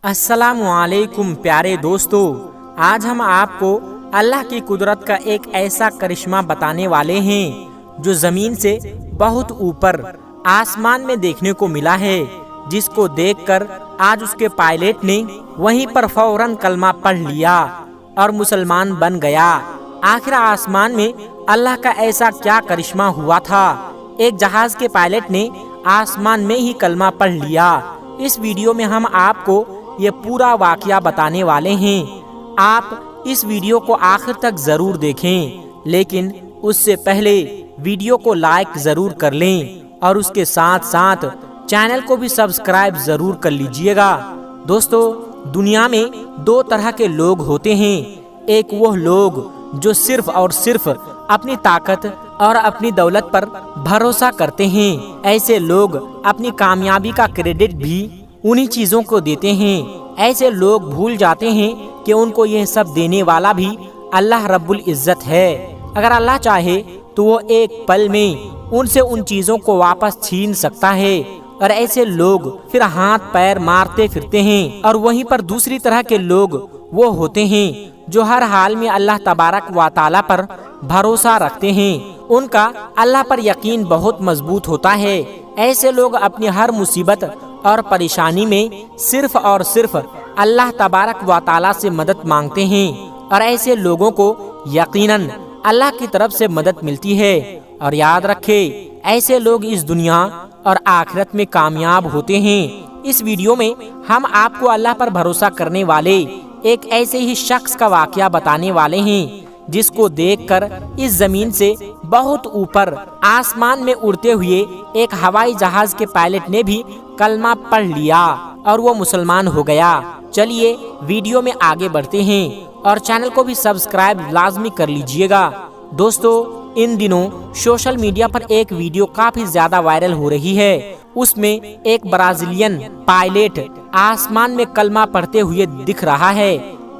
अस्सलामु अलैकुम प्यारे दोस्तों, आज हम आपको अल्लाह की कुदरत का एक ऐसा करिश्मा बताने वाले हैं जो ज़मीन से बहुत ऊपर आसमान में देखने को मिला है, जिसको देखकर आज उसके पायलट ने वहीं पर फौरन कलमा पढ़ लिया और मुसलमान बन गया। आखिर आसमान में अल्लाह का ऐसा क्या करिश्मा हुआ था? एक जहाज के पायलट ने आसमान में ही कलमा पढ़ लिया। इस वीडियो में हम आपको ये पूरा वाकया बताने वाले हैं। आप इस वीडियो को आखिर तक जरूर देखें, लेकिन उससे पहले वीडियो को लाइक जरूर कर लें और उसके साथ साथ चैनल को भी सब्सक्राइब जरूर कर लीजिएगा। दोस्तों, दुनिया में दो तरह के लोग होते हैं। एक वो लोग जो सिर्फ और सिर्फ अपनी ताकत और अपनी दौलत पर भरोसा करते हैं। ऐसे लोग अपनी कामयाबी का क्रेडिट भी उन्हीं चीजों को देते हैं। ऐसे लोग भूल जाते हैं कि उनको यह सब देने वाला भी अल्लाह रब्बुल इज्जत है। अगर अल्लाह चाहे तो वो एक पल में उनसे उन चीजों को वापस छीन सकता है। और ऐसे लोग फिर हाथ पैर मारते फिरते हैं। और वहीं पर दूसरी तरह के लोग वो होते हैं जो हर हाल में अल्लाह तबारक व तआला पर भरोसा रखते हैं। उनका अल्लाह पर यकीन बहुत मजबूत होता है। ऐसे लोग अपनी हर मुसीबत और परेशानी में सिर्फ और सिर्फ अल्लाह तबारक व तआला से मदद मांगते हैं। और ऐसे लोगों को यकीनन अल्लाह की तरफ से मदद मिलती है। और याद रखें, ऐसे लोग इस दुनिया और आखिरत में कामयाब होते हैं। इस वीडियो में हम आपको अल्लाह पर भरोसा करने वाले एक ऐसे ही शख्स का वाकया बताने वाले हैं, जिसको देखकर इस जमीन से बहुत ऊपर आसमान में उड़ते हुए एक हवाई जहाज के पायलट ने भी कलमा पढ़ लिया और वो मुसलमान हो गया। चलिए वीडियो में आगे बढ़ते हैं और चैनल को भी सब्सक्राइब लाजमी कर लीजिएगा। दोस्तों, इन दिनों सोशल मीडिया पर एक वीडियो काफी ज्यादा वायरल हो रही है। उसमें एक ब्राजीलियन पायलट आसमान में कलमा पढ़ते हुए दिख रहा है।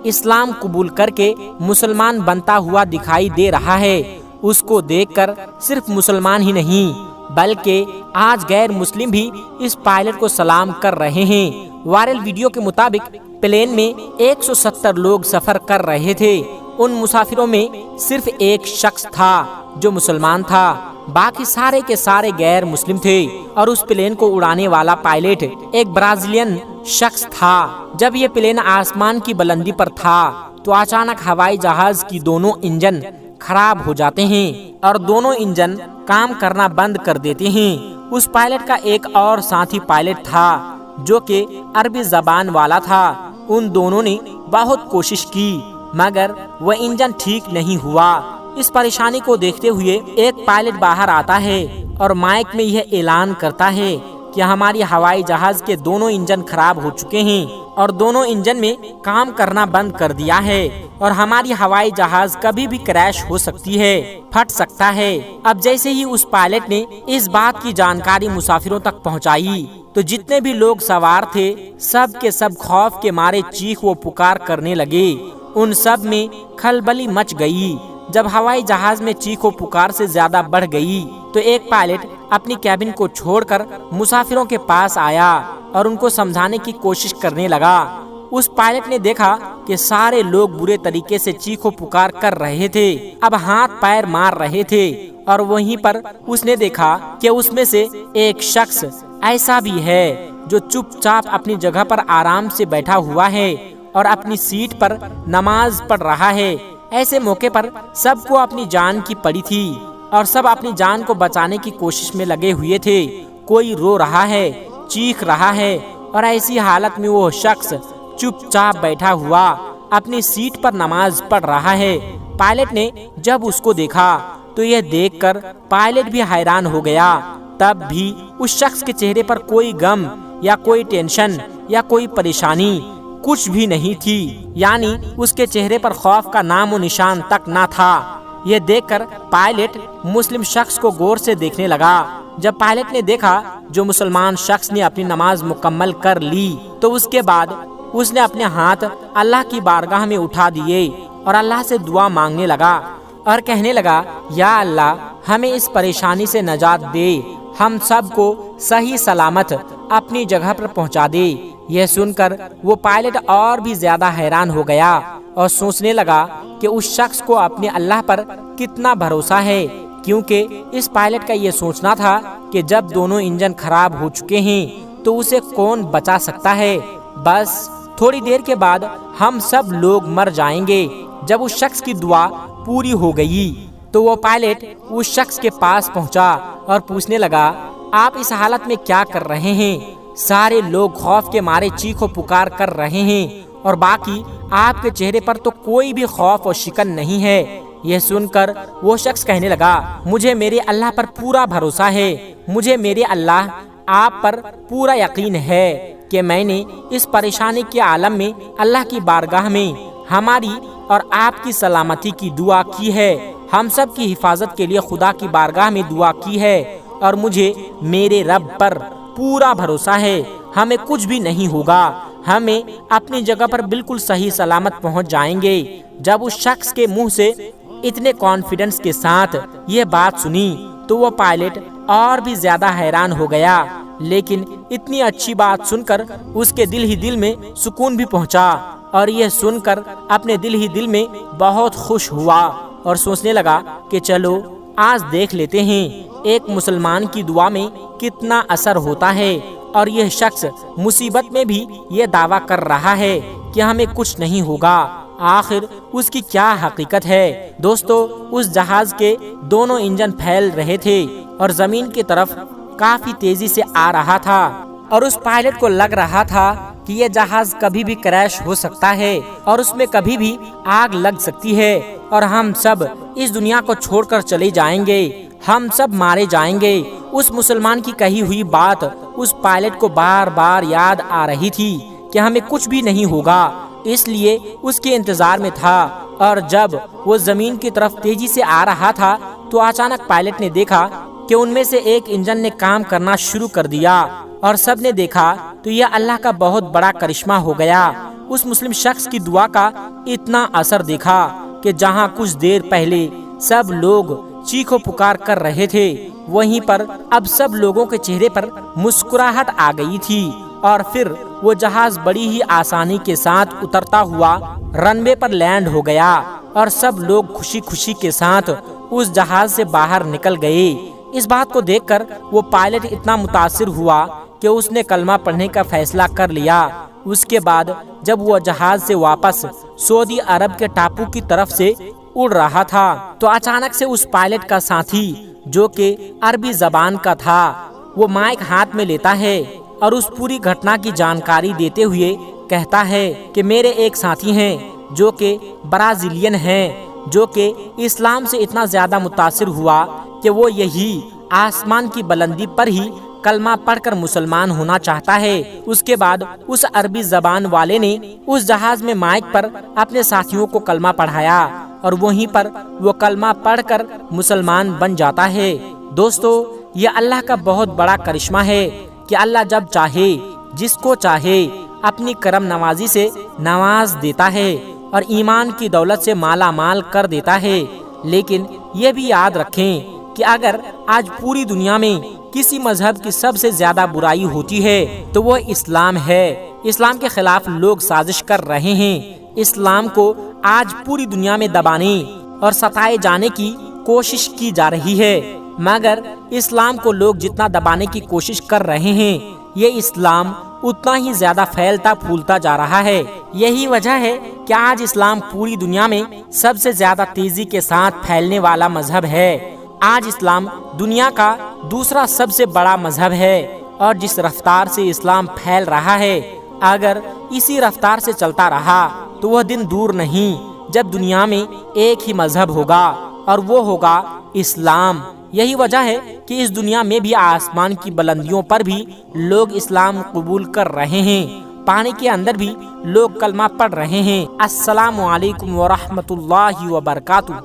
इस्लाम कबूल करके मुसलमान बनता हुआ दिखाई दे रहा है। उसको देखकर सिर्फ मुसलमान ही नहीं बल्कि आज गैर मुस्लिम भी इस पायलट को सलाम कर रहे हैं। वायरल वीडियो के मुताबिक प्लेन में 170 लोग सफर कर रहे थे। उन मुसाफिरों में सिर्फ एक शख्स था जो मुसलमान था, बाकी सारे के सारे गैर मुस्लिम थे। और उस प्लेन को उड़ाने वाला पायलट एक ब्राजीलियन शख्स था। जब ये प्लेन आसमान की बुलंदी पर था तो अचानक हवाई जहाज की दोनों इंजन खराब हो जाते हैं और दोनों इंजन काम करना बंद कर देते हैं। उस पायलट का एक और साथी पायलट था जो कि अरबी जबान वाला था। उन दोनों ने बहुत कोशिश की मगर वह इंजन ठीक नहीं हुआ। इस परेशानी को देखते हुए एक पायलट बाहर आता है और माइक में यह ऐलान करता है कि हमारी हवाई जहाज के दोनों इंजन खराब हो चुके हैं और दोनों इंजन में काम करना बंद कर दिया है और हमारी हवाई जहाज कभी भी क्रैश हो सकती है, फट सकता है। अब जैसे ही उस पायलट ने इस बात की जानकारी मुसाफिरों तक पहुंचाई तो जितने भी लोग सवार थे सब के सब खौफ के मारे चीख व पुकार करने लगे। उन सब में खलबली मच गई। जब हवाई जहाज में चीखो पुकार से ज्यादा बढ़ गई तो एक पायलट अपनी कैबिन को छोड़कर मुसाफिरों के पास आया और उनको समझाने की कोशिश करने लगा। उस पायलट ने देखा कि सारे लोग बुरे तरीके से चीखो पुकार कर रहे थे, अब हाथ पैर मार रहे थे। और वहीं पर उसने देखा कि उसमें से एक शख्स ऐसा भी है जो चुपचाप अपनी जगह पर आराम से बैठा हुआ है और अपनी सीट पर नमाज पढ़ रहा है। ऐसे मौके पर सबको अपनी जान की पड़ी थी और सब अपनी जान को बचाने की कोशिश में लगे हुए थे। कोई रो रहा है, चीख रहा है और ऐसी हालत में वो शख्स चुपचाप बैठा हुआ अपनी सीट पर नमाज पढ़ रहा है। पायलट ने जब उसको देखा तो यह देखकर पायलट भी हैरान हो गया। तब भी उस शख्स के चेहरे पर कोई गम या कोई टेंशन या कोई परेशानी कुछ भी नहीं थी, यानी उसके चेहरे पर खौफ का नामो निशान तक ना था। यह देखकर पायलट मुस्लिम शख्स को गौर से देखने लगा। जब पायलट ने देखा जो मुसलमान शख्स ने अपनी नमाज मुकम्मल कर ली तो उसके बाद उसने अपने हाथ अल्लाह की बारगाह में उठा दिए और अल्लाह से दुआ मांगने लगा और कहने लगा, या अल्लाह, हमें इस परेशानी से नजात दे, हम सब को सही सलामत अपनी जगह पर पहुंचा दे। یہ سن کر وہ پائلٹ اور بھی زیادہ حیران ہو گیا اور سوچنے لگا کہ اس شخص کو اپنے اللہ پر کتنا بھروسہ ہے، کیونکہ اس پائلٹ کا یہ سوچنا تھا کہ جب دونوں انجن خراب ہو چکے ہیں تو اسے کون بچا سکتا ہے، بس تھوڑی دیر کے بعد ہم سب لوگ مر جائیں گے۔ جب اس شخص کی دعا پوری ہو گئی تو وہ پائلٹ اس شخص کے پاس پہنچا اور پوچھنے لگا، آپ اس حالت میں کیا کر رہے ہیں؟ سارے لوگ خوف کے مارے چیخ و پکار کر رہے ہیں اور باقی آپ کے چہرے پر تو کوئی بھی خوف و شکن نہیں ہے۔ یہ سن کر وہ شخص کہنے لگا، مجھے میرے اللہ پر پورا بھروسہ ہے، مجھے میرے اللہ آپ پر پورا یقین ہے کہ میں نے اس پریشانی کے عالم میں اللہ کی بارگاہ میں ہماری اور آپ کی سلامتی کی دعا کی ہے، ہم سب کی حفاظت کے لیے خدا کی بارگاہ میں دعا کی ہے، اور مجھے میرے رب پر پورا بھروسہ ہے ہمیں کچھ بھی نہیں ہوگا، ہمیں اپنی جگہ پر بالکل صحیح سلامت پہنچ جائیں گے۔ جب اس شخص کے منہ سے اتنے کانفیڈنس کے ساتھ یہ بات سنی تو وہ پائلٹ اور بھی زیادہ حیران ہو گیا، لیکن اتنی اچھی بات سن کر اس کے دل ہی دل میں سکون بھی پہنچا، اور یہ سن کر اپنے دل ہی دل میں بہت خوش ہوا اور سوچنے لگا کہ چلو آج دیکھ لیتے ہیں ایک مسلمان کی دعا میں کتنا اثر ہوتا ہے، اور یہ شخص مصیبت میں بھی یہ دعویٰ کر رہا ہے کہ ہمیں کچھ نہیں ہوگا، آخر اس کی کیا حقیقت ہے۔ دوستو، اس جہاز کے دونوں انجن پھیل رہے تھے اور زمین کی طرف کافی تیزی سے آ رہا تھا، اور اس پائلٹ کو لگ رہا تھا کہ یہ جہاز کبھی بھی کریش ہو سکتا ہے اور اس میں کبھی بھی آگ لگ سکتی ہے اور ہم سب اس دنیا کو چھوڑ کر چلے جائیں گے، ہم سب مارے جائیں گے۔ اس مسلمان کی کہی ہوئی بات اس پائلٹ کو بار بار یاد آ رہی تھی کہ ہمیں کچھ بھی نہیں ہوگا، اس لیے اس کے انتظار میں تھا، اور جب وہ زمین کی طرف تیزی سے آ رہا تھا تو اچانک پائلٹ نے دیکھا کہ ان میں سے ایک انجن نے کام کرنا شروع کر دیا، اور سب نے دیکھا تو یہ اللہ کا بہت بڑا کرشمہ ہو گیا۔ اس مسلم شخص کی دعا کا اتنا اثر دیکھا کہ جہاں کچھ دیر پہلے سب لوگ چیخ و پکار کر رہے تھے، وہیں پر اب سب لوگوں کے چہرے پر مسکراہٹ آ گئی تھی، اور پھر وہ جہاز بڑی ہی آسانی کے ساتھ اترتا ہوا رن وے پر لینڈ ہو گیا، اور سب لوگ خوشی خوشی کے ساتھ اس جہاز سے باہر نکل گئے۔ اس بات کو دیکھ کر وہ پائلٹ اتنا متاثر ہوا کہ اس نے کلمہ پڑھنے کا فیصلہ کر لیا۔ اس کے بعد جب وہ جہاز سے واپس سعودی عرب کے ٹاپو کی طرف سے اڑ رہا تھا تو اچانک سے اس پائلٹ کا ساتھی جو کہ عربی زبان کا تھا وہ مائک ہاتھ میں لیتا ہے اور اس پوری گھٹنا کی جانکاری دیتے ہوئے کہتا ہے کہ میرے ایک ساتھی ہیں جو کہ برازیلین ہیں، جو کہ اسلام سے اتنا زیادہ متاثر ہوا کہ وہ یہی آسمان کی بلندی پر ہی کلمہ پڑھ کر مسلمان ہونا چاہتا ہے۔ اس کے بعد اس عربی زبان والے نے اس جہاز میں مائک پر اپنے ساتھیوں کو کلمہ پڑھایا، اور وہیں پر وہ کلمہ پڑھ کر مسلمان بن جاتا ہے۔ دوستو، یہ اللہ کا بہت بڑا کرشمہ ہے کہ اللہ جب چاہے جس کو چاہے اپنی کرم نوازی سے نواز دیتا ہے اور ایمان کی دولت سے مالا مال کر دیتا ہے۔ لیکن یہ بھی یاد رکھیں کہ اگر آج پوری دنیا میں کسی مذہب کی سب سے زیادہ برائی ہوتی ہے تو وہ اسلام ہے۔ اسلام کے خلاف لوگ سازش کر رہے ہیں، اسلام کو آج پوری دنیا میں دبانے اور ستائے جانے کی کوشش کی جا رہی ہے، مگر اسلام کو لوگ جتنا دبانے کی کوشش کر رہے ہیں یہ اسلام اتنا ہی زیادہ پھیلتا پھولتا جا رہا ہے۔ یہی وجہ ہے کہ آج اسلام پوری دنیا میں سب سے زیادہ تیزی کے ساتھ پھیلنے والا مذہب ہے۔ آج اسلام دنیا کا دوسرا سب سے بڑا مذہب ہے، اور جس رفتار سے اسلام پھیل رہا ہے اگر اسی رفتار سے چلتا رہا تو وہ دن دور نہیں جب دنیا میں ایک ہی مذہب ہوگا اور وہ ہوگا اسلام۔ یہی وجہ ہے کہ اس دنیا میں بھی آسمان کی بلندیوں پر بھی لوگ اسلام قبول کر رہے ہیں، پانی کے اندر بھی لوگ کلمہ پڑھ رہے ہیں۔ السلام علیکم ورحمۃ اللہ وبرکاتہ۔